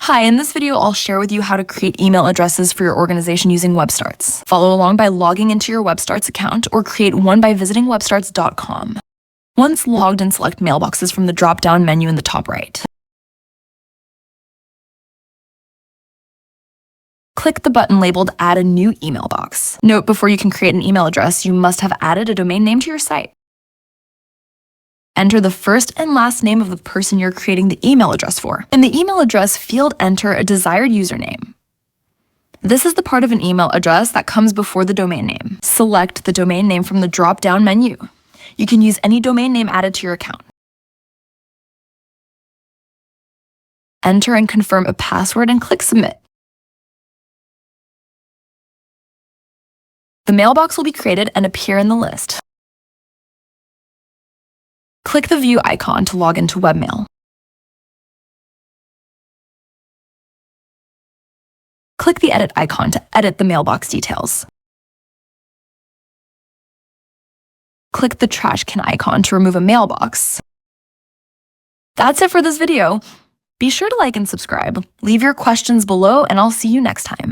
Hi, in this video, I'll share with you how to create email addresses for your organization using WebStarts. Follow along by logging into your WebStarts account or create one by visiting webstarts.com. Once logged in, select Mailboxes from the drop-down menu in the top right. Click the button labeled Add a new email box. Note, before you can create an email address, you must have added a domain name to your site. Enter the first and last name of the person you're creating the email address for. In the email address field, enter a desired username. This is the part of an email address that comes before the domain name. Select the domain name from the drop-down menu. You can use any domain name added to your account. Enter and confirm a password and click Submit. The mailbox will be created and appear in the list. Click the View icon to log into webmail. Click the Edit icon to edit the mailbox details. Click the trash can icon to remove a mailbox. That's it for this video. Be sure to like and subscribe. Leave your questions below, and I'll see you next time.